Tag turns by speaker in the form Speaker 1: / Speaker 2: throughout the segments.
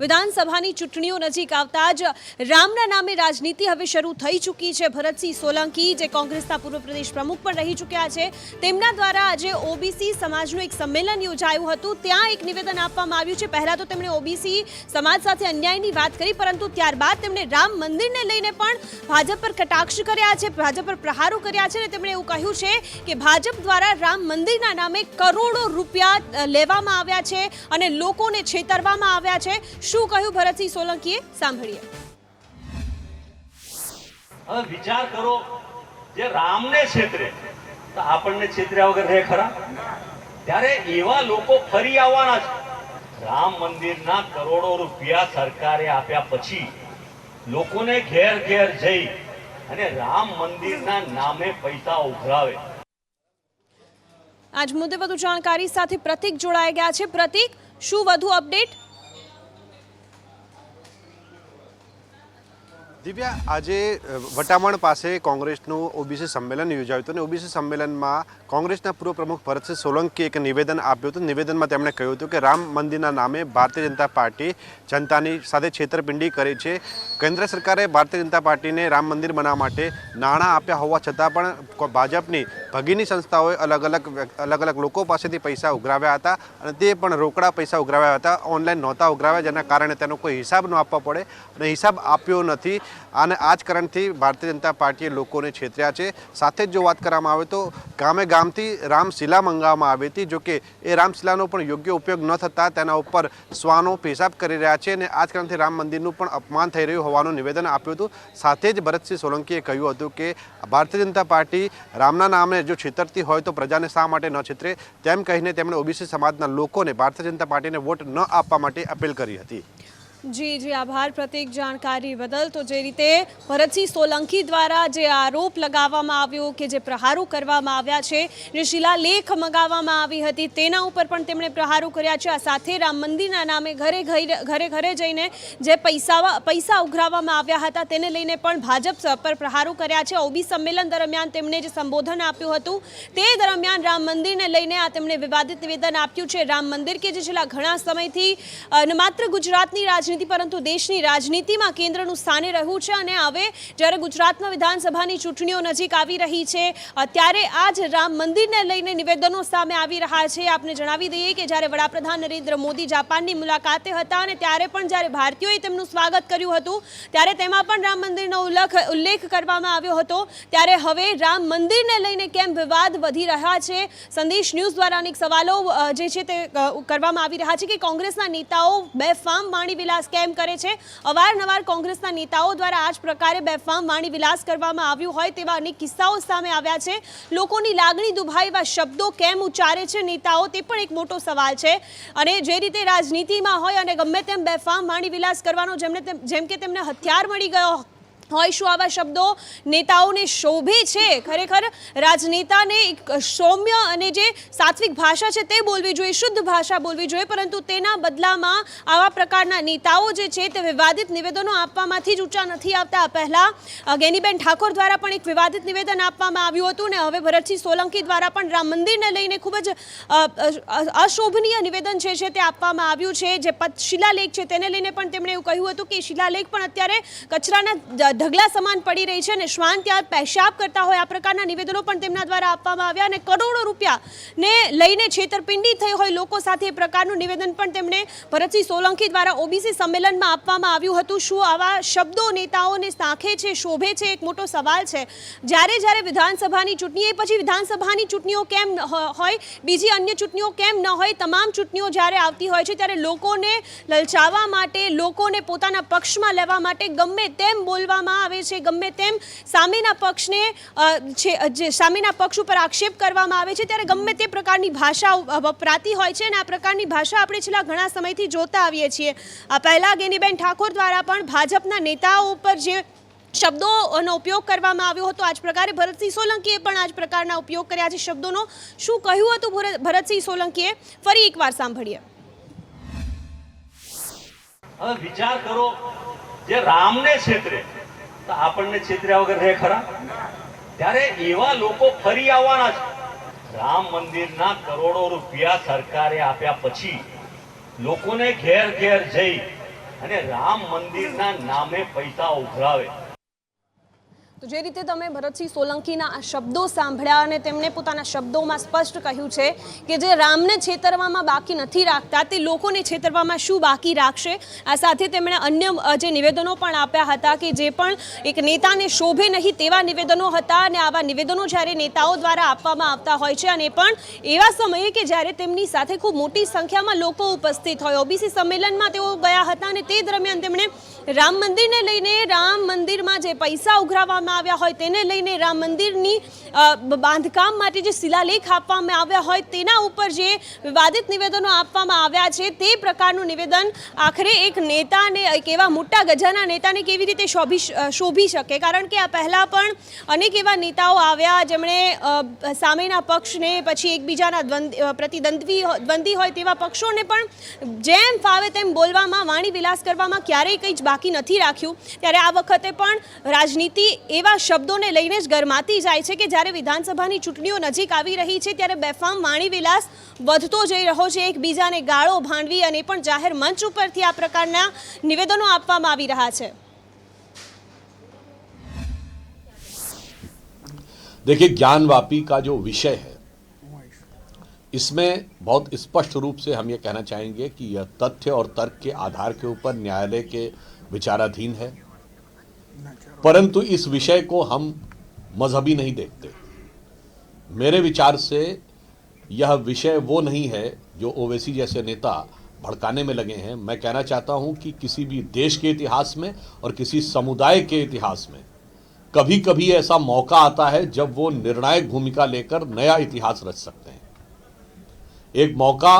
Speaker 1: વિધાનસભાની ચૂંટણીઓ નજીક આવતા જ રામના નામે રાજનીતિ હવે શરૂ થઈ ચૂકી છે। ભરતસિંહ સોલંકી જે કોંગ્રેસના પૂર્વ પ્રદેશ પ્રમુખ પણ રહી ચૂક્યા છે, તેમના દ્વારા આજે ઓબીસી સમાજનું એક સંમેલન યોજાયું હતું। ત્યાં એક નિવેદન આપવામાં આવ્યું છે। પહેલા તો તેમણે ઓબીસી સમાજ સાથે અન્યાયની વાત કરી, પરંતુ ત્યારબાદ તેમણે રામ મંદિરને લઈને પણ ભાજપ પર કટાક્ષ કર્યા છે, ભાજપ પર પ્રહારો કર્યા છે અને તેમણે એવું કહ્યું છે કે ભાજપ દ્વારા રામ મંદિરના નામે કરોડો રૂપિયા લેવામાં આવ્યા છે અને લોકોને છેતરવામાં આવ્યા છે। શું કહ્યું ભરતસિંહ સોલંકીએ, સાંભળીએ।
Speaker 2: હવે વિચાર કરો, જે રામને છેતરે તો આપણને છેતર્યા વગર રહે ખરા? ત્યારે એવા લોકો ફરી આવવાના છે। રામ મંદિરના કરોડો રૂપિયા સરકારે આપ્યા પછી લોકોને ઘેર ઘેર જઈ અને રામ મંદિરના નામે પૈસા ઉઘરાવે।
Speaker 1: આજ મુદ્દે વધુ જાણકારી સાથે પ્રતિક જોડાઈ ગયા છે। પ્રતિક, શું વધુ અપડેટ?
Speaker 3: દિવ્યા, આજે વટામણ પાસે કોંગ્રેસનું ઓબીસી સંમેલન યોજાયું હતું અને ઓબીસી સંમેલનમાં કોંગ્રેસના પૂર્વ પ્રમુખ ભરતસિંહ સોલંકીએ એક નિવેદન આપ્યું હતું। નિવેદનમાં તેમણે કહ્યું હતું કે રામ મંદિરના નામે ભારતીય જનતા પાર્ટી જનતાની સાથે છેતરપિંડી કરી છે। કેન્દ્ર સરકારે ભારતીય જનતા પાર્ટીને રામ મંદિર બનાવવા માટે નાણાં આપ્યા હોવા છતાં પણ ભાજપની ભગીની સંસ્થાઓએ અલગ અલગ લોકો પાસેથી પૈસા ઉઘરાવ્યા હતા અને તે પણ રોકડા પૈસા ઉઘરાવ્યા હતા, ઓનલાઈન નહોતા ઉઘરાવ્યા, જેના કારણે તેનો કોઈ હિસાબ ન આપવા પડે અને હિસાબ આપ્યો નથી અને આ જ કારણથી ભારતીય જનતા પાર્ટીએ લોકોને છેતર્યા છે। સાથે જ જો વાત કરવામાં આવે તો ગામે ગામથી રામશિલા મંગાવવામાં આવી હતી, જોકે એ રામશિલાનો પણ યોગ્ય ઉપયોગ ન થતાં તેના ઉપર શ્વાનો પેશાબ કરી રહ્યા છે અને આ જ કારણથી રામ મંદિરનું પણ અપમાન થઈ રહ્યું હોવાનું નિવેદન આપ્યું હતું। સાથે જ ભરતસિંહ સોલંકીએ કહ્યું હતું કે ભારતીય જનતા પાર્ટી રામના નામે જો છેતરતી હોય તો પ્રજાને શા માટે ન છેતરે, તેમ કહીને તેમણે ઓબીસી સમાજના લોકોને ભારતીય જનતા પાર્ટીને વોટ ન આપવા માટે અપીલ કરી હતી।
Speaker 1: જી, આભાર પ્રતિક જાણકારી બદલ। તો જે રીતે ભરતસિંહ સોલંકી દ્વારા જે આરોપ લગાવવામાં આવ્યો કે જે પ્રહારો કરવામાં આવ્યા છે, જે શિલાલેખ મંગાવવામાં આવી હતી તેના ઉપર પણ તેમણે પ્રહારો કર્યા છે। આ સાથે રામ મંદિરના નામે ઘરે જઈને જે પૈસા ઉઘરાવવામાં આવ્યા હતા તેને લઈને પણ ભાજપ પર પ્રહારો કર્યા છે। ઓબી સંમેલન દરમિયાન તેમણે જે સંબોધન આપ્યું હતું તે દરમિયાન રામ મંદિરને લઈને તેમણે વિવાદિત નિવેદન આપ્યું છે। રામ મંદિર કે જે છેલ્લા ઘણા સમયથી માત્ર ગુજરાતની રાજનીતિ પરંતુ દેશની રાજનીતિમાં કેન્દ્રનું સ્થાને રહ્યું છે અને હવે જ્યારે ગુજરાતમાં વિધાનસભાની ચૂંટણીઓ નજીક આવી રહી છે ત્યારે આજ રામ મંદિરને લઈને નિવેદનો સામે આવી રહ્યા છે। આપને જણાવી દઈએ કે જ્યારે વડાપ્રધાન નરેન્દ્ર મોદી જાપાનની મુલાકાતે હતા અને ત્યારે પણ જ્યારે ભારતીયોએ તેમનું સ્વાગત કર્યું હતું ત્યારે તેમાં પણ રામ મંદિરનો ઉલ્લેખ કરવામાં આવ્યો હતો। ત્યારે હવે રામ મંદિરને લઈને કેમ વિવાદ વધી રહ્યા છે? સંદેશ ન્યૂઝ દ્વારા અનેક સવાલો જે છે તે કરવામાં આવી રહ્યા છે કે કોંગ્રેસના નેતાઓ બેફામ વાણી વિલાસ કેમ કરે છે। અવારનવાર કોંગ્રેસના નેતાઓ દ્વારા આ જ પ્રકારે બેફામ વાણી વિલાસ કરવામાં આવ્યું હોય તેવા અનેક કિસ્સાઓ સામે આવ્યા છે। લોકોની લાગણી દુભાય એવા શબ્દો કેમ ઉચ્ચારે છે નેતાઓ, તે પણ એક મોટો સવાલ છે। અને જે રીતે રાજનીતિમાં હોય અને ગમે તેમ બેફામ વાણી વિલાસ કરવાનો જેમ કે તેમને હથિયાર મળી ગયો હોય, શું આવા શબ્દો નેતાઓને શોભે છે? ખરેખર રાજનેતાને એક સૌમ્ય અને જે સાત્વિક ભાષા છે તે બોલવી જોઈએ, શુદ્ધ ભાષા બોલવી જોઈએ, પરંતુ તેના બદલામાં આવા પ્રકારના નેતાઓ જે છે તે વિવાદિત નિવેદનો આપવામાંથી જ ઊંચા નથી આવતા। પહેલાં ગેનીબેન ઠાકોર દ્વારા પણ એક વિવાદિત નિવેદન આપવામાં આવ્યું હતું અને હવે ભરતસિંહ સોલંકી દ્વારા પણ રામ મંદિરને લઈને ખૂબ જ અશોભનીય નિવેદન છે તે આપવામાં આવ્યું છે। જે શિલાલેખ છે તેને લઈને પણ તેમણે એવું કહ્યું હતું કે શિલાલેખ પણ અત્યારે કચરાના ઢગલા સમાન પડી રહી છે અને શ્વાન ત્યાં પેશાબ કરતા હોય, આ પ્રકારના નિવેદનો પણ તેમના દ્વારા આપવામાં આવ્યા અને કરોડો રૂપિયાને લઈને છેતરપિંડી થઈ હોય લોકો સાથે, એ પ્રકારનું નિવેદન પણ તેમણે ભરતસિંહ સોલંકી દ્વારા ઓબીસી સંમેલનમાં આપવામાં આવ્યું હતું। શું આવા શબ્દો નેતાઓને સાંખે છે, શોભે છે? એક મોટો સવાલ છે। જ્યારે વિધાનસભાની ચૂંટણી, એ પછી વિધાનસભાની ચૂંટણીઓ કેમ હોય, બીજી અન્ય ચૂંટણીઓ કેમ ન હોય, તમામ ચૂંટણીઓ જ્યારે આવતી હોય છે ત્યારે લોકોને લલચાવવા માટે, લોકોને પોતાના પક્ષમાં લેવા માટે ગમે તેમ બોલવા આવે છે, ગમે તેમ સામેના પક્ષ ઉપર આક્ષેપ કરવામાં આવે છે, ત્યારે ગમે તે પ્રકારની ભાષા વપરાતી હોય છે અને આ પ્રકારની ભાષા આપણે છેલ્લા ઘણા સમયથી જોતા આવીએ છીએ। આ પહેલા ગેનીબેન ઠાકોર દ્વારા પણ ભાજપના નેતાઓ ઉપર જે શબ્દોનો ઉપયોગ કરવામાં આવ્યો હતો, આ જ પ્રકારે ભરતસિંહ સોલંકીએ પણ આ જ પ્રકારના ઉપયોગ કર્યા છે શબ્દોનો। શું કહ્યું હતું ભરતસિંહ સોલંકીએ, ફરી એકવાર સાંભળીએ।
Speaker 2: હવે વિચાર કરો, જે રામને છેતરે તો આપણને છેતર્યા વગર રહે ખરા? ત્યારે એવા લોકો ફરી આવવાના છે। રામ મંદિરના કરોડો રૂપિયા સરકારે આપ્યા પછી લોકોને ઘેર ઘેર જઈ અને રામ મંદિરના નામે પૈસા ઉઘરાવે।
Speaker 1: તો જે રીતે તમે ભરતસિંહ સોલંકીના આ શબ્દો સાંભળ્યા અને તેમણે પોતાના શબ્દોમાં સ્પષ્ટ કહ્યું છે કે જે રામને છેતરવામાં બાકી નથી રાખતા તે લોકોને છેતરવામાં શું બાકી રાખશે। આ સાથે તેમણે અન્ય જે નિવેદનો પણ આપ્યા હતા કે જે પણ એક નેતાને શોભે નહીં તેવા નિવેદનો હતા અને આવા નિવેદનો જ્યારે નેતાઓ દ્વારા આપવામાં આવતા હોય છે અને પણ એવા સમયે કે જ્યારે તેમની સાથે ખૂબ મોટી સંખ્યામાં લોકો ઉપસ્થિત હોય। ઓબીસી સંમેલનમાં તેઓ ગયા હતા અને તે દરમિયાન તેમણે રામ મંદિરને લઈને રામ મંદિરમાં જે પૈસા ઉઘરાવવામાં આવ્યા હોય તેને લઈને રામ મંદિરની બાંધકામ માટે જે શિલાલેખ આપવામાં આવ્યા હોય તેના ઉપર જે વિવાદિત નિવેદનો આપવામાં આવ્યા છે તે પ્રકારનું નિવેદન આખરે એક નેતાને એક એવા મોટા ગજાના નેતાને કેવી રીતે શોભી શકે। કારણ કે આ પહેલાં પણ અનેક એવા નેતાઓ આવ્યા જેમણે સામેના પક્ષને પછી એકબીજાના દ્વંદ્વી હોય તેવા પક્ષોને પણ જેમ ફાવે તેમ બોલવામાં વાણી વિલાસ કરવામાં ક્યારેય કંઈ જ બાકી નથી રાખ્યું। ત્યારે આ વખતે પણ રાજનીતિ એવા શબ્દોને લઈને જ ગરમાતી જાય છે કે જ્યારે વિધાનસભાની ચૂંટણીઓ નજીક આવી રહી છે ત્યારે બેફામ વાણી વિલાસ વધતો જઈ રહ્યો છે। એકબીજાને ગાળો ભાંડવી અને પણ જાહેર મંચ ઉપરથી આ પ્રકારના નિવેદનો આપવામાં આવી રહ્યા છે।
Speaker 4: देखिए, ज्ञानवापी का जो विषय है इसमें बहुत स्पष्ट रूप से हम ये कहना चाहेंगे कि यह तथ्य और तर्क के आधार के ऊपर न्यायालय के विचाराधीन है, परंतु इस विषय को हम मजहबी नहीं देखते। मेरे विचार से यह विषय वो नहीं है जो ओवैसी जैसे नेता भड़काने में लगे हैं। मैं कहना चाहता हूं कि किसी भी देश के इतिहास में और किसी समुदाय के इतिहास में कभी कभी ऐसा मौका आता है जब वो निर्णायक भूमिका लेकर नया इतिहास रच सकते हैं। एक मौका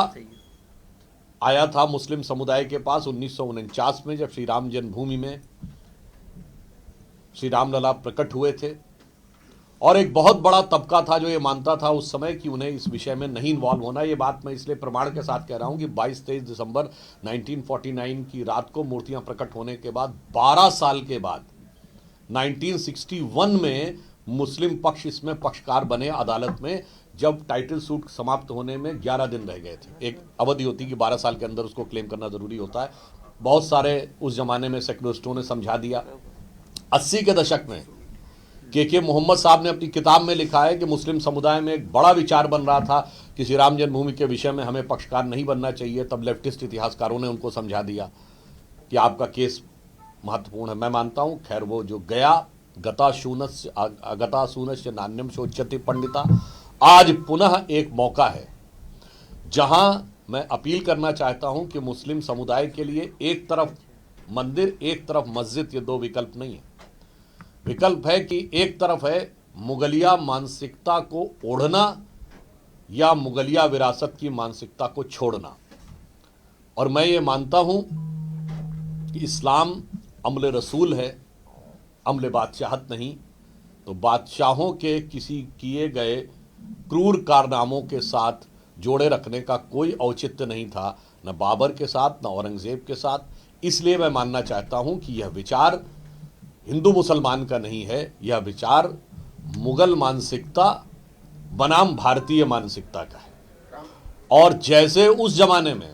Speaker 4: आया था मुस्लिम समुदाय के पास 1949 में, जब श्री राम जन्मभूमि में श्री रामलला प्रकट हुए थे और एक बहुत बड़ा तबका था जो ये मानता था उस समय कि उन्हें इस विषय में नहीं इन्वॉल्व होना। ये बात मैं इसलिए प्रमाण के साथ कह रहा हूं कि 22-23 दिसंबर 1949 की रात को मूर्तियां प्रकट होने के बाद 12 साल के बाद 1961 में मुस्लिम पक्ष इसमें पक्षकार बने अदालत में, जब टाइटल सूट समाप्त होने में 11 दिन रह गए थे। एक अवधि होती कि 12 साल के अंदर उसको क्लेम करना जरूरी होता है। बहुत सारे उस जमाने में सेक्युलरिस्टों ने समझा दिया। 80 के दशक में के मोहम्मद साहब ने अपनी किताब में लिखा है कि मुस्लिम समुदाय में एक बड़ा विचार बन रहा था कि श्री राम जन्मभूमि के विषय में हमें पक्षकार नहीं बनना चाहिए। तब लेफ्टिस्ट इतिहासकारों ने उनको समझा दिया कि आपका केस महत्वपूर्ण है। मैं मानता हूं, खैर वो जो गया गतासूनस्य नान्यम शोच्यते पंडिता, आज पुनः एक मौका है जहां मैं अपील करना चाहता हूं कि मुस्लिम समुदाय के लिए एक तरफ मंदिर एक तरफ मस्जिद, ये दो विकल्प नहीं है। विकल्प है कि एक तरफ है मुगलिया मानसिकता को ओढ़ना या मुगलिया विरासत की मानसिकता को छोड़ना। और मैं ये मानता हूं कि इस्लाम अम्ल रसूल है, अम्ल बादशाहत नहीं। तो बादशाहों के किसी किए गए क्रूर कारनामों के साथ जोड़े रखने का कोई औचित्य नहीं था, न बाबर के साथ न औरंगजेब के साथ। इसलिए मैं मानना चाहता हूं कि यह विचार हिंदू मुसलमान का नहीं है, यह विचार मुगल मानसिकता बनाम भारतीय मानसिकता का है। और जैसे उस जमाने में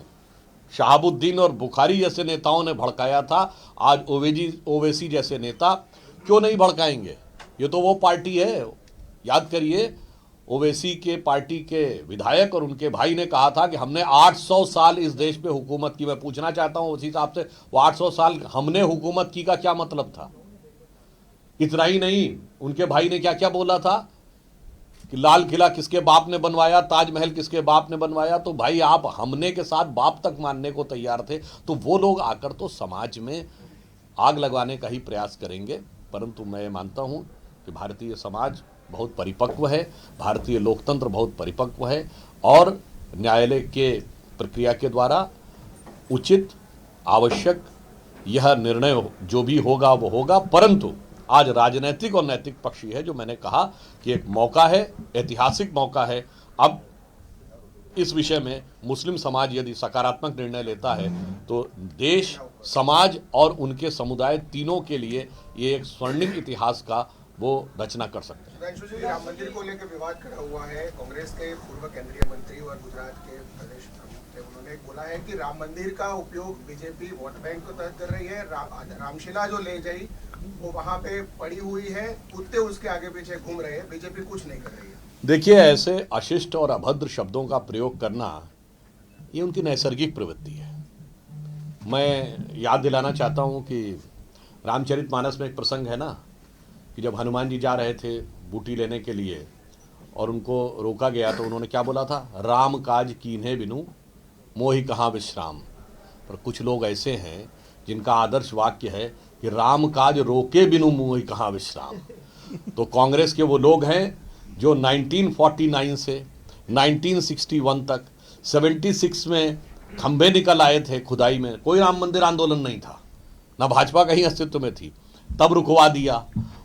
Speaker 4: शहाबुद्दीन और बुखारी जैसे नेताओं ने भड़काया था, आज ओवैसी जैसे नेता क्यों नहीं भड़काएंगे? ये तो वो पार्टी है। याद करिए, ओवैसी के पार्टी के विधायक और उनके भाई ने कहा था कि हमने 800 साल इस देश पे हुकूमत की। मैं पूछना चाहता हूं उसी साहब से, वो 800 साल हमने हुकूमत की का क्या मतलब था? इतना ही नहीं, उनके भाई ने क्या क्या बोला था कि लाल किला किसके बाप ने बनवाया, ताजमहल किसके बाप ने बनवाया। तो भाई आप हमने के साथ बाप तक मानने को तैयार थे, तो वो लोग आकर तो समाज में आग लगाने का ही प्रयास करेंगे। परंतु मैं मानता हूं कि भारतीय समाज बहुत परिपक्व है, भारतीय लोकतंत्र बहुत परिपक्व है और न्यायालय के प्रक्रिया के द्वारा उचित आवश्यक यह निर्णय जो भी होगा वो होगा। परंतु आज राजनीतिक और नैतिक पक्ष है जो मैंने कहा कि एक मौका है, ऐतिहासिक मौका है। अब इस विषय में मुस्लिम समाज यदि सकारात्मक निर्णय लेता है तो देश, समाज और उनके समुदाय तीनों के लिए ये एक स्वर्णिम इतिहास का वो रचना कर सकते हैं।
Speaker 5: सुधांशु जी, राम मंदिर को लेकर विवाद खड़ा हुआ है। कांग्रेस के पूर्व केंद्रीय मंत्री और गुजरात के प्रदेश उन्होंने बोला है कि राम मंदिर का उपयोग बीजेपी वोट बैंक को तहत कर रही है। रामशिला जो ले जाई वो वहां पे पड़ी हुई है, कुत्ते उसके आगे पीछे घूम रहे हैं, बीजेपी कुछ नहीं कर रही है।
Speaker 4: देखिए, ऐसे अशिष्ट और अभद्र शब्दों का प्रयोग करना ये उनकी नैसर्गिक प्रवृत्ति है। मैं याद दिलाना चाहता हूँ कि रामचरितमानस में एक प्रसंग है ना कि जब हनुमान जी जा रहे थे बूटी लेने के लिए और उनको रोका गया तो उन्होंने क्या बोला था, राम काज कीन्हे बिनु मोहि कहाँ विश्राम। पर कुछ लोग ऐसे हैं जिनका आदर्श वाक्य है कि राम काज रोके बिनु मोहि कहाँ विश्राम। तो कांग्रेस के वो लोग हैं जो 1949 से 1961 तक 76 में खंबे निकल आए थे खुदाई में, कोई राम मंदिर आंदोलन नहीं था, ना भाजपा कहीं अस्तित्व में थी, तब रुकवा दिया।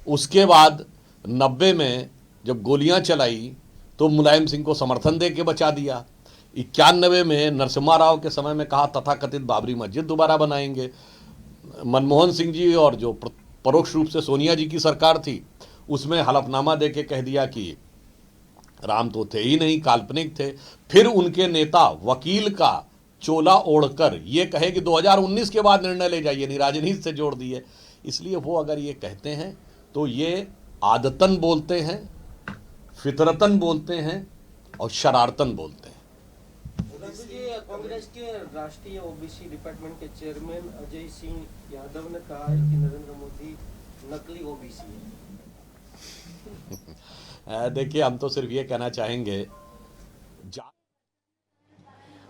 Speaker 4: उसके बाद 90 में जब गोलियां चलाई तो मुलायम सिंह को समर्थन दे के बचा दिया। 91 में नरसिम्हा राव के समय में कहा तथाकथित बाबरी मस्जिद दोबारा बनाएंगे। मनमोहन सिंह जी और जो परोक्ष रूप से सोनिया जी की सरकार थी उसमें हलफनामा दे के कह दिया कि राम तो थे ही नहीं, काल्पनिक थे। फिर उनके नेता वकील का चोला ओढ़कर ये कहे कि 2019 के बाद निर्णय ले जाइए, नहीं राजनीति से जोड़ दिए। इसलिए वो अगर ये कहते हैं तो ये आदतन बोलते हैं, फितरतन बोलते हैं और शरारतन बोलते हैं।
Speaker 6: कांग्रेस के राष्ट्रीय ओबीसी डिपार्टमेंट के चेयरमैन अजय सिंह यादव ने कहा है कि नरेंद्र मोदी नकली ओबीसी है।
Speaker 4: देखिए, हम तो सिर्फ ये कहना चाहेंगे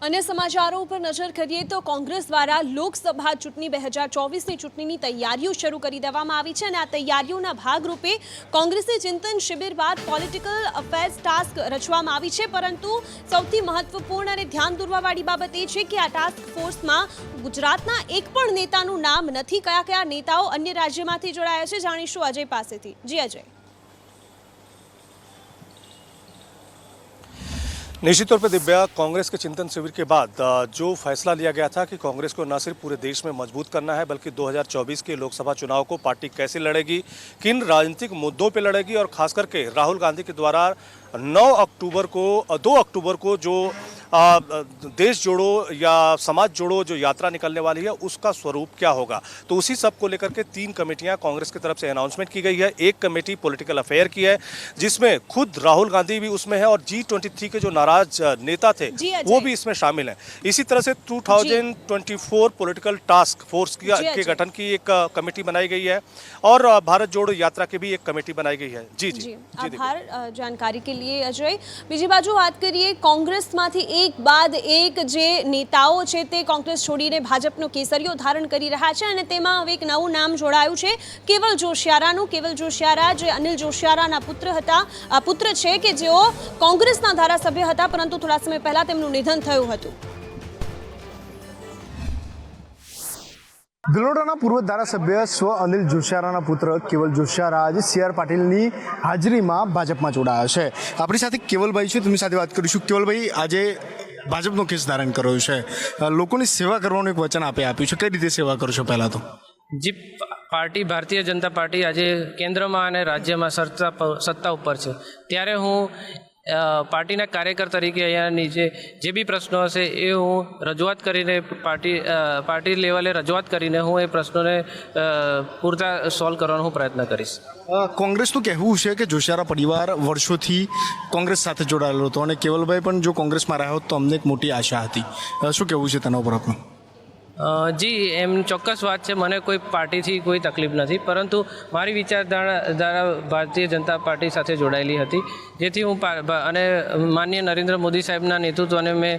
Speaker 1: अन्य समाचारों पर नजर કરીએ તો કોંગ્રેસ દ્વારા લોકસભા ચૂંટણી 2024ની ચૂંટણીની તૈયારીઓ શરૂ કરી દેવામાં આવી છે અને આ તૈયારીઓના ભાગરૂપે કોંગ્રેસની ચિંતન શિબિર બાદ પોલિટિકલ અફેર્સ ટાસ્ક રચવામાં આવી છે, પરંતુ સૌથી મહત્વપૂર્ણ અને ધ્યાન દોરવાવાળી બાબત એ છે કે આ ટાસ્ક ફોર્સમાં ગુજરાતના એક પણ નેતાનું નામ નથી। કયા કયા નેતાઓ અન્ય રાજ્યમાંથી જોડાયા છે જાણીશું અજય પાસેથી। જી અજય।
Speaker 7: निश्चित तौर पर दिव्या, कांग्रेस के चिंतन शिविर के बाद जो फैसला लिया गया था कि कांग्रेस को न सिर्फ पूरे देश में मजबूत करना है बल्कि 2024 के लोकसभा चुनाव को पार्टी कैसे लड़ेगी, किन राजनीतिक मुद्दों पर लड़ेगी और खास करके राहुल गांधी के द्वारा 2 अक्टूबर को जो देश जोड़ो या समाज जोड़ो जो यात्रा निकलने वाली है उसका स्वरूप क्या होगा, तो उसी सब को लेकर के 3 कमेटियां कांग्रेस की तरफ से अनाउंसमेंट की गई है। एक कमेटी पॉलिटिकल अफेयर की है जिसमें खुद राहुल गांधी भी उसमें है और G23 के जो नाराज नेता थे वो भी इसमें शामिल हैं। इसी तरह से 2024 पॉलिटिकल टास्क फोर्स के गठन की एक कमेटी बनाई गई है और भारत जोड़ो यात्रा की भी एक कमेटी बनाई गई है। जी जी,
Speaker 1: आभार जानकारी के लिए अजय। बीजी बाजू बात करिए कांग्रेसમાંથી એક બાદ એક જે નેતાઓ છે તે કોંગ્રેસ છોડીને ભાજપનો કેસરીઓ ધારણ કરી રહ્યા છે અને તેમાં હવે એક નવું નામ જોડાયું છે કેવલ જોશિયારાનું। કેવલ જોશિયારા જે અનિલ જોશિયારાના પુત્ર છે કે જેઓ કોંગ્રેસના ધારાસભ્ય હતા, પરંતુ થોડા સમય પહેલા તેમનું નિધન થયું હતું।
Speaker 8: દિલોડાના પૂર્વ ધારાસભ્ય સ્વ અનિલ જોશિયારાના પુત્ર કેવલ જોશિયારા આજે CR પાટીલની હાજરીમાં ભાજપમાં જોડાયા છે। આપણી સાથે કેવલભાઈ છે, તેમની સાથે વાત કરીશું। કેવલભાઈ, આજે ભાજપનો કેસ ધારણ કર્યો છે, લોકોની સેવા કરવાનું એક વચન આપ્યું છે, કઈ રીતે સેવા કરો છો? પહેલાં તો
Speaker 6: जी, पार्टी भारतीय जनता पार्टी आज केन्द्र में और राज्य में सत्ता पर है, त्यारे हूँ पार्टी कार्यकर तरीके अँ नीचे जे भी प्रश्नों हशे ए हूँ रजूआत करीने पार्टी लेवले रजूआत करीने हूँ ए प्रश्नों ने पूरता सॉल्व करवानो प्रयत्न करीश।
Speaker 8: કોંગ્રેસનું કહેવું છે કે જોશિયારા પરિવાર વર્ષોથી કોંગ્રેસ સાથે જોડાયેલો હતો અને કેવલભાઈ પણ જો કોંગ્રેસમાં રહ્યો તો અમને એક મોટી આશા હતી, શું કહેવું છે તેના ઉપર આપનું?
Speaker 6: जी, एम चौक्कस बात है, मैंने कोई पार्टी थी कोई तकलीफ नहीं, परंतु मारी विचारधारा भारतीय जनता पार्टी साथ जोड़ायेली हती, जेथी हूँ माननीय नरेंद्र मोदी साहेबना नेतृत्वने मैं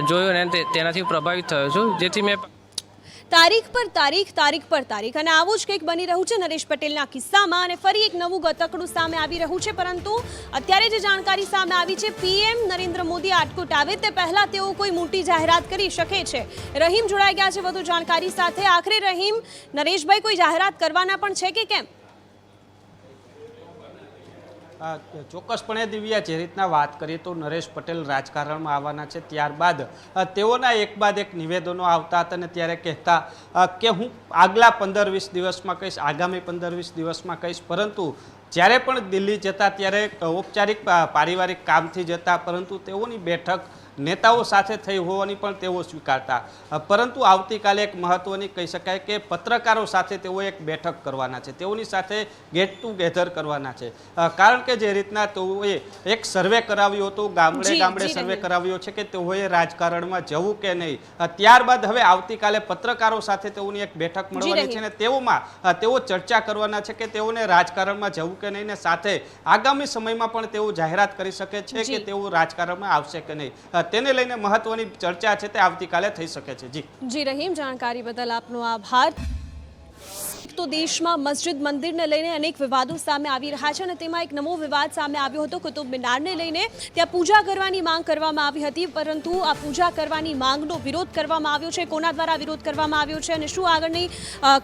Speaker 6: जोयो ने तेनाथी प्रभावित थयो छुं, जेथी मैं
Speaker 1: તારીખ પર તારીખ અને આવું જ કંઈક બની રહ્યું છે નરેશ પટેલના કિસ્સામાં અને ફરી એક નવું ગતકડું સામે આવી રહ્યું છે। પરંતુ અત્યારે જે જાણકારી સામે આવી છે, PM નરેન્દ્ર મોદી આટકુટ આવે તે પહેલા તેઓ કોઈ મોટી જાહેરાત કરી શકે છે। રહીમ જોડાઈ ગયા છે વધુ જાણકારી સાથે। આખરે રહીમ, નરેશભાઈ કોઈ જાહેરાત કરવાના પણ છે કે કેમ?
Speaker 9: ચોક્કસપણે દિવ્યા, જે રીતના વાત કરીએ તો નરેશ પટેલ રાજકારણમાં આવવાના છે, ત્યારબાદ તેઓના એક બાદ એક નિવેદનો આવતા હતા અને ત્યારે કહેતા કે હું આગલા 15-20 દિવસમાં કહીશ, આગામી 15-20 દિવસમાં કહીશ, પરંતુ જ્યારે પણ દિલ્હી જતા ત્યારે ઔપચારિક પારિવારિક કામથી જતા, પરંતુ તેઓની બેઠક નેતાઓ સાથે થઈ હોવાની પણ તેઓ સ્વીકારતા, પરંતુ આવતીકાલે એક મહત્વની કહી શકાય કે પત્રકારો સાથે તેઓ એક બેઠક કરવાના છે, તેઓની સાથે ગેટ ટુગેધર કરવાના છે, કારણ કે જે રીતના તેઓએ એક સર્વે કરાવ્યો હતો, ગામડે ગામડે સર્વે કરાવ્યો છે કે તેઓએ રાજકારણમાં જવું કે નહીં, ત્યારબાદ હવે આવતીકાલે પત્રકારો સાથે તેઓની એક બેઠક મળવાની છે અને તેઓ ચર્ચા કરવાના છે કે તેઓને રાજકારણમાં જવું કે નહીં, ને સાથે આગામી સમયમાં પણ તેઓ જાહેરાત કરી શકે છે કે તેઓ રાજકારણમાં આવશે કે નહીં, તેને લઈને મહત્વની ચર્ચા છે તે આવતીકાલે થઈ શકે છે।
Speaker 1: જી રહીમ, જાણકારી બદલ આપનો આભાર। તો દેશમાં મસ્જિદ મંદિરને લઈને અનેક વિવાદો સામે આવી રહ્યા છે અને તેમાં એક નવો વિવાદ સામે આવ્યો હતો કુતુબ મિનારને લઈને। ત્યાં પૂજા કરવાની માંગ કરવામાં આવી હતી, પરંતુ આ પૂજા કરવાની માંગનો વિરોધ કરવામાં આવ્યો છે। કોના દ્વારા વિરોધ કરવામાં આવ્યો છે અને શું આગળની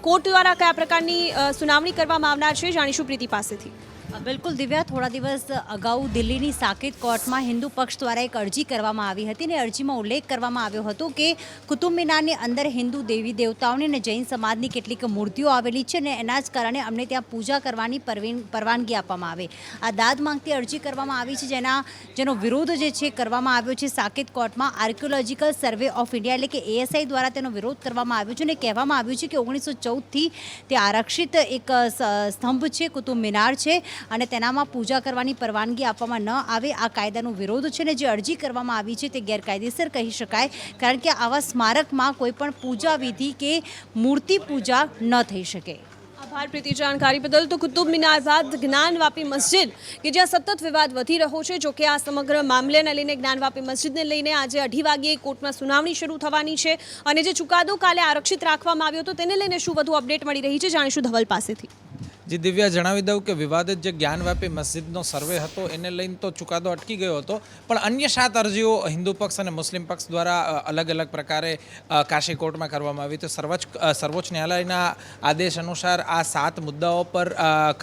Speaker 1: કોર્ટ દ્વારા કયા પ્રકારની સુનાવણી કરવામાં આવનાર છે, જાણીશું પ્રીતિ પાસેથી।
Speaker 10: બિલકુલ દિવ્યા, થોડા દિવસ અગાઉ દિલ્હીની સાકેત કોર્ટમાં હિન્દુ પક્ષ દ્વારા એક અરજી કરવામાં આવી હતી અને અરજીમાં ઉલ્લેખ કરવામાં આવ્યો હતો કે કુતુબ મિનારની અંદર હિન્દુ દેવી દેવતાઓની અને જૈન સમાજની કેટલીક મૂર્તિઓ આવેલી છે અને એના જ કારણે અમને ત્યાં પૂજા કરવાની પરવાનગી આપવામાં આવે। આ દાદ માંગતી અરજી કરવામાં આવી છે, જેનો વિરોધ જે છે કરવામાં આવ્યો છે સાકેત કોર્ટમાં। આર્કિયોલોજીકલ સર્વે ઓફ ઇન્ડિયા એટલે કે ASI દ્વારા તેનો વિરોધ કરવામાં આવ્યો છે અને કહેવામાં આવ્યું છે કે 1914થી તે આરક્ષિત એક સ્તંભ છે, કુતુબ મિનાર છે અને તેનામાં પૂજા કરવાની પરવાનગી આપવામાં ન આવે, આ કાયદાનો વિરોધ છે ને જે અરજી કરવામાં આવી છે તે ગેરકાયદેસર કહી શકાય, કારણ કે આવા સ્મારકમાં કોઈ પણ પૂજા વિધિ કે મૂર્તિ પૂજા ન થઈ શકે।
Speaker 1: આભાર પ્રીતિ, જાણકારી બદલ। તો કુતુબ મિનાર બાદ જ્ઞાનવાપી મસ્જિદ કે જ્યાં સતત વિવાદ વધી રહ્યો છે, જો કે આ સમગ્ર મામલેને લઈને જ્ઞાનવાપી મસ્જિદને લઈને આજે 2:30 વાગ્યે કોર્ટમાં સુનાવણી શરૂ થવાની છે અને જે ચુકાદો કાલે આરક્ષિત રાખવામાં આવ્યો હતો તેને લઈને શું વધુ અપડેટ મળી રહી છે, જાણીશું ધવલ પાસેથી।
Speaker 11: જી દિવ્યા, જણાવી દઉં કે વિવાદિત જે જ્ઞાનવાપી મસ્જિદનો સર્વે હતો એને લઈને તો ચુકાદો અટકી ગયો હતો, પણ અન્ય 7 અરજીઓ હિન્દુ પક્ષ અને મુસ્લિમ પક્ષ દ્વારા અલગ અલગ પ્રકારે કાશી કોર્ટમાં કરવામાં આવી। તો સર્વોચ્ચ ન્યાયાલયના આદેશ અનુસાર આ 7 મુદ્દાઓ પર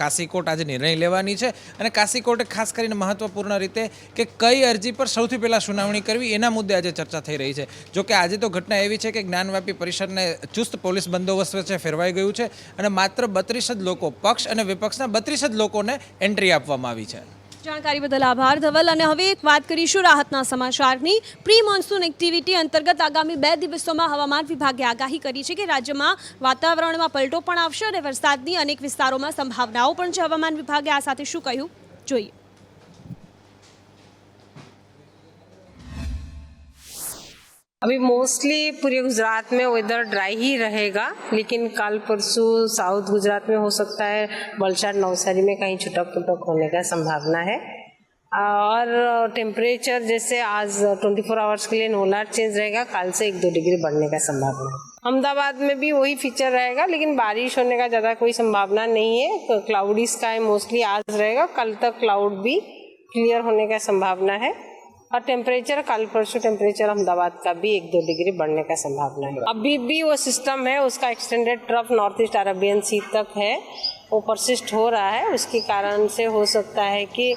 Speaker 11: કાશી કોર્ટ આજે નિર્ણય લેવાની છે અને કાશી કોર્ટે ખાસ કરીને મહત્વપૂર્ણ રીતે કે કઈ અરજી પર સૌથી પહેલાં સુનાવણી કરવી એના મુદ્દે આજે ચર્ચા થઈ રહી છે। જોકે આજે તો ઘટના એવી છે કે જ્ઞાનવાપી પરિષદને ચુસ્ત પોલીસ બંદોબસ્ત વચ્ચે ફેરવાઈ ગયું છે અને માત્ર 32 જ લોકો, પક્ષ અને વિપક્ષના 32 જ લોકોને એન્ટ્રી આપવામાં આવી છે।
Speaker 1: જાણકારી બદલ આભાર ધવલ। અને હવે એક વાત કરીશું રાહતના સમાચારની। પ્રી મોન્સૂન એક્ટિવિટી અંતર્ગત આગામી 2 દિવસોમાં હવામાન વિભાગે આગાહી કરી છે કે રાજ્યમાં વાતાવરણમાં પલટો પણ આવશે અને વરસાદની અનેક વિસ્તારોમાં સંભાવનાઓ પણ છે। હવામાન વિભાગે આ સાથે શું કહ્યું, જોઈએ।
Speaker 12: अभी मोस्टली पूरे गुजरात में वेदर ड्राई ही रहेगा, लेकिन कल परसों साउथ गुजरात में हो सकता है, वलसाड नवसारी में कहीं छुटक पुटक होने का संभावना है। और टेम्परेचर जैसे आज 24 आवर्स के लिए नोलार चेंज रहेगा, कल से 1-2 डिग्री बढ़ने का संभावना है। अहमदाबाद में भी वही फीचर रहेगा, लेकिन बारिश होने का ज़्यादा कोई संभावना नहीं है। क्लाउडी स्काई मोस्टली आज रहेगा, कल तक क्लाउड भी क्लियर होने का संभावना है। और टेम्परेचर कल परसों टेम्परेचर अहमदाबाद का भी 1-2 डिग्री बढ़ने का संभावना है। अभी भी वो सिस्टम है, उसका extended trough north east Arabian sea तक है, वो परसिस्ट हो रहा है। उसके कारण से हो सकता है कि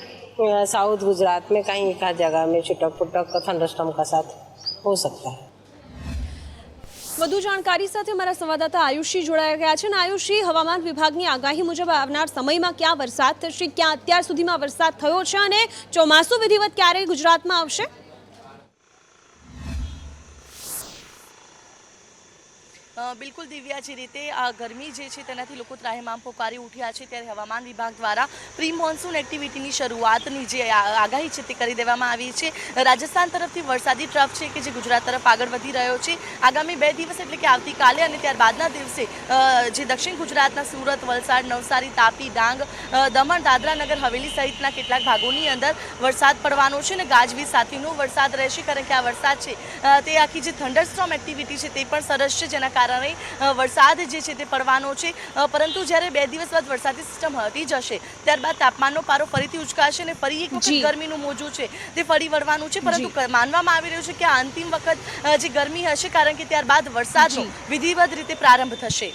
Speaker 12: साउथ गुजरात में कहीं एक जगह में छुटक पुटक थंडरस्टॉर्म का साथ हो सकता है।
Speaker 1: વધુ જાણકારી સાથે અમારા સંવાદદાતા આયુષી જોડાઈ ગયા છે અને આયુષી, હવામાન વિભાગની આગાહી મુજબ આવનાર સમયમાં ક્યાં વરસાદ થશે, ક્યાં અત્યાર સુધીમાં વરસાદ થયો છે અને ચોમાસું વિધિવત ક્યારે ગુજરાતમાં આવશે?
Speaker 13: બિલકુલ દિવ્યા, જે રીતે આ ગરમી જે છે તેનાથી લોકો ત્રાહિમામ પોકારી ઉઠ્યા છે, ત્યારે હવામાન વિભાગ દ્વારા પ્રી મોન્સૂન એક્ટિવિટીની શરૂઆતની જે આગાહી છે તે કરી દેવામાં આવી છે। રાજસ્થાન તરફથી વરસાદી ટ્રફ છે કે જે ગુજરાત તરફ આગળ વધી રહ્યો છે। આગામી 2 દિવસ એટલે કે આવતીકાલે અને ત્યારબાદના દિવસે જે દક્ષિણ ગુજરાતના સુરત, વલસાડ, નવસારી, તાપી, ડાંગ, દમણ, દાદરા નગર હવેલી સહિતના કેટલાક ભાગોની અંદર વરસાદ પડવાનો છે અને ગાજવીજ સાથેનો વરસાદ રહેશે, કારણ કે આ વરસાદ છે તે આખી જે થંડરસ્ટોર્મ એક્ટિવિટી છે તે પણ સરસ છે, જેના કારણે વરસાદ જે છે તે પડવાનો છે। પરંતુ જ્યારે 2 દિવસ બાદ વરસાદી સિસ્ટમ હટી જશે ત્યારબાદ તાપમાનનો પારો ફરીથી ઉચકાશે અને ફરી એક વખત ગરમીનું મોજું છે તે ફરી વળવાનું છે। પરંતુ માનવામાં આવી રહ્યું છે કે આ અંતિમ વખત જે ગરમી હશે, કારણ કે ત્યારબાદ વરસાદનો વિધિવત રીતે પ્રારંભ થશે।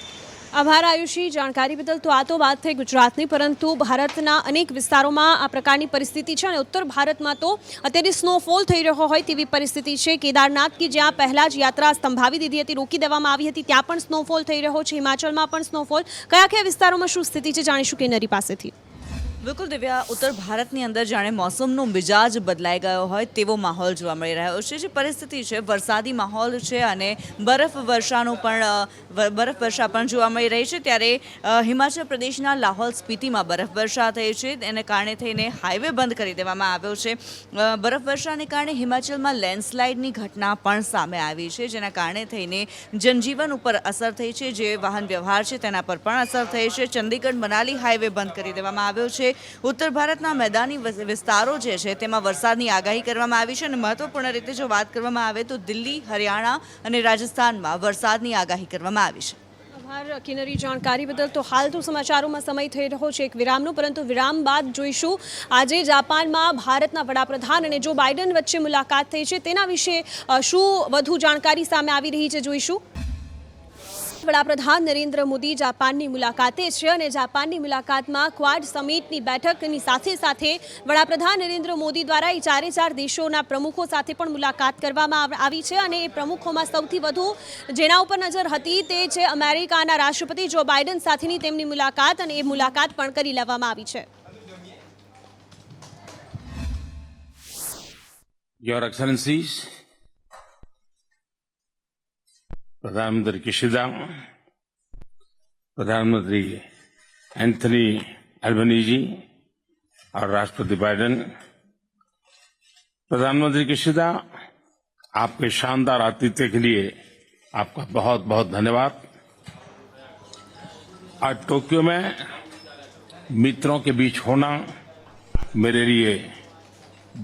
Speaker 1: આભાર આયુષી, જાણકારી બદલ। તો આ તો વાત થઈ ગુજરાતની, પરંતુ ભારતના અનેક વિસ્તારોમાં આ પ્રકારની પરિસ્થિતિ છે અને ઉત્તર ભારતમાં તો અત્યારે સ્નોફોલ થઈ રહ્યો હોય તેવી પરિસ્થિતિ છે। કેદારનાથ કે જ્યાં પહેલાં જ યાત્રા સ્તંભાવી દીધી હતી, રોકી દેવામાં આવી હતી, ત્યાં પણ સ્નોફોલ થઈ રહ્યો છે। હિમાચલમાં પણ સ્નોફોલ, કયા કયા વિસ્તારોમાં શું સ્થિતિ છે, જાણીશું કેનરી પાસેથી।
Speaker 13: બિલકુલ દિવ્યા, ઉત્તર ભારતની અંદર જાણે મોસમનો મિજાજ બદલાઈ ગયો હોય તેવો માહોલ જોવા મળી રહ્યો છે. જે પરિસ્થિતિ છે વરસાદી માહોલ છે અને બરફવર્ષા પણ જોવા મળી રહી છે. ત્યારે હિમાચલ પ્રદેશના લાહૌલ સ્પીતિમાં બરફવર્ષા થઈ છે. એને કારણે થઈને હાઈવે બંધ કરી દેવામાં આવ્યો છે. બરફવર્ષાને કારણે હિમાચલમાં લેન્ડસ્લાઇડની ઘટના પણ સામે આવી છે, જેના કારણે થઈને જનજીવન ઉપર અસર થઈ છે. જે વાહન વ્યવહાર છે તેના પર પણ અસર થઈ છે. ચંદીગઢ મનાલી હાઈવે બંધ કરી દેવામાં આવ્યો છે. ઉત્તર ભારતના મેદાની વિસ્તારો જે છે તેમાં વરસાદની આગાહી કરવામાં આવી છે અને મહત્વપૂર્ણ રીતે જો વાત કરવામાં આવે તો દિલ્હી, હરિયાણા અને રાજસ્થાનમાં વરસાદની આગાહી કરવામાં આવી છે.
Speaker 1: આભાર કિન્નરી, જાણકારી બદલ. તો હાલ તો સમાચારોમાં સમય થઈ રહ્યો છે એક વિરામનો, પરંતુ વિરામ બાદ જોઈશું આજે જાપાનમાં ભારતના વડાપ્રધાન અને જો બાઇડન વચ્ચે મુલાકાત થઈ છે તેના વિશે શું વધુ જાણકારી સામે આવી રહી છે જોઈશું. વડાપ્રધાન નરેન્દ્ર મોદી જાપાનની મુલાકાતે છે અને જાપાનની મુલાકાતમાં ક્વાડ સમિટની બેઠકની સાથે સાથે વડાપ્રધાન નરેન્દ્ર મોદી દ્વારા એ ચારે દેશોના પ્રમુખો સાથે પણ મુલાકાત કરવામાં આવી છે અને એ પ્રમુખોમાં સૌથી વધુ જેના ઉપર નજર હતી તે છે અમેરિકાના રાષ્ટ્રપતિ જો બાઇડન સાથેની તેમની મુલાકાત, અને એ મુલાકાત પણ કરી લેવામાં આવી છે.
Speaker 14: Your Excellencies, प्रधानमंत्री किशिदा, प्रधानमंत्री एंथनी एल्बनीजी और राष्ट्रपति बाइडेन. प्रधानमंत्री किशिदा, आपके शानदार आतिथ्य के लिए आपका बहुत बहुत धन्यवाद. आज टोक्यो में मित्रों के बीच होना मेरे लिए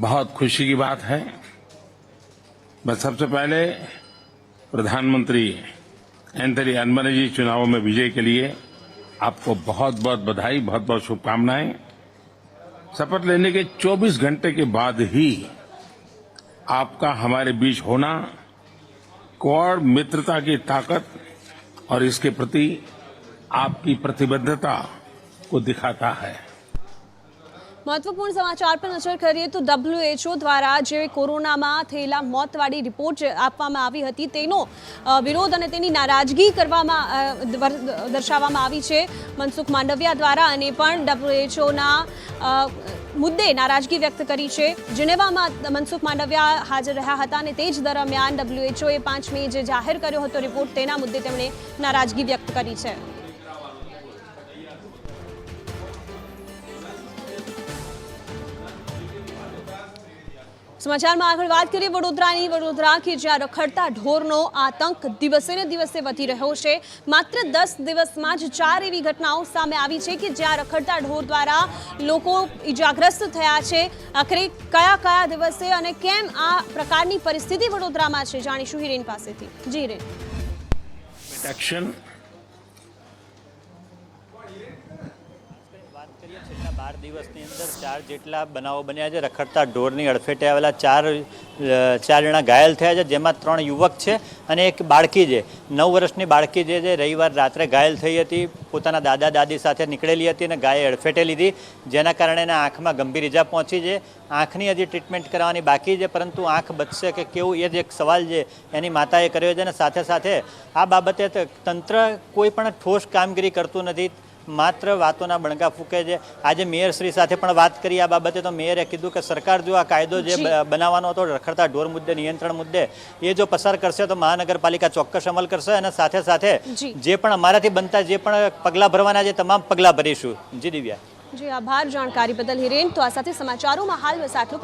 Speaker 14: बहुत खुशी की बात है. मैं सबसे पहले प्रधानमंत्री एंथनी एल्बनीजी चुनावों में विजय के लिए आपको बहुत बहुत बधाई, बहुत बहुत शुभकामनाएं. शपथ लेने के 24 घंटे के बाद ही आपका हमारे बीच होना क्वाड मित्रता की ताकत और इसके प्रति आपकी प्रतिबद्धता को दिखाता है.
Speaker 1: મહત્વપૂર્ણ સમાચાર પર નજર કરીએ તો WHO દ્વારા જે કોરોનામાં થયેલા મોતવાળી રિપોર્ટ આપવામાં આવી હતી તેનો વિરોધ અને તેની નારાજગી દર્શાવવામાં આવી છે મનસુખ માંડવિયા દ્વારા, અને પણ WHOના મુદ્દે નારાજગી વ્યક્ત કરી છે. જેનેવામાં મનસુખ માંડવિયા હાજર રહ્યા હતા અને તે જ દરમિયાન WHOએ 5 મે જે જાહેર કર્યો હતો રિપોર્ટ તેના મુદ્દે તેમણે નારાજગી વ્યક્ત કરી છે. સમાચારમાં આગળ વાત કરીએ વડોદરાની. વડોદરા કે જ્યાં રખડતા ઢોરનો આતંક દિવસે ને દિવસે વધી રહ્યો છે. માત્ર 10 દિવસમાં જ 4 એવી ઘટનાઓ સામે આવી છે કે જ્યાં રખડતા ઢોર દ્વારા લોકો ઇજાગ્રસ્ત થયા છે. આખરે કયા દિવસે અને કેમ આ પ્રકારની પરિસ્થિતિ વડોદરામાં છે જાણીશું હિરેન પાસેથી. જી હિરેન.
Speaker 14: एक्शन
Speaker 15: 12 દિવસની અંદર 4 જેટલા બનાવો બન્યા છે. રખડતા ઢોરની અડફેટે આવેલા 4 જણા ઘાયલ થયા છે, જેમાં 3 યુવક છે અને એક બાળકી છે. 9 વર્ષની બાળકી જે છે રવિવાર રાત્રે ઘાયલ થઈ હતી. પોતાના દાદા દાદી સાથે નીકળેલી હતી અને ગાયે અડફેટે લીધી, જેના કારણે એના આંખમાં ગંભીર ઇજા પહોંચી છે. આંખની હજી ટ્રીટમેન્ટ કરાવવાની બાકી છે, પરંતુ આંખ બચશે કે કેવું એ જ એક સવાલ છે એની માતાએ કર્યો છે. અને સાથે સાથે આ બાબતે તંત્ર કોઈ પણ ઠોસ કામગીરી કરતું નથી, માત્ર વાતોના બણગા ફૂંકે છે. આજે મેયરશ્રી સાથે પણ વાત કરી આ બાબતે, તો મેયરે કીધું કે સરકાર જો આ કાયદો જે બનાવવાનો હતો રખડતા ઢોર મુદ્દે, નિયંત્રણ મુદ્દે, એ જો પસાર કરશે તો મહાનગરપાલિકા ચોક્કસ અમલ કરશે અને સાથે સાથે જે પણ અમારાથી બનતા જે પણ પગલાં ભરવાના છે તમામ પગલાં ભરીશું. જી દિવ્યા.
Speaker 1: જી આભાર જાણકારી બદલ હિરેન. તો આ સાથે સમાચારોમાં હાલ બસ આટલું.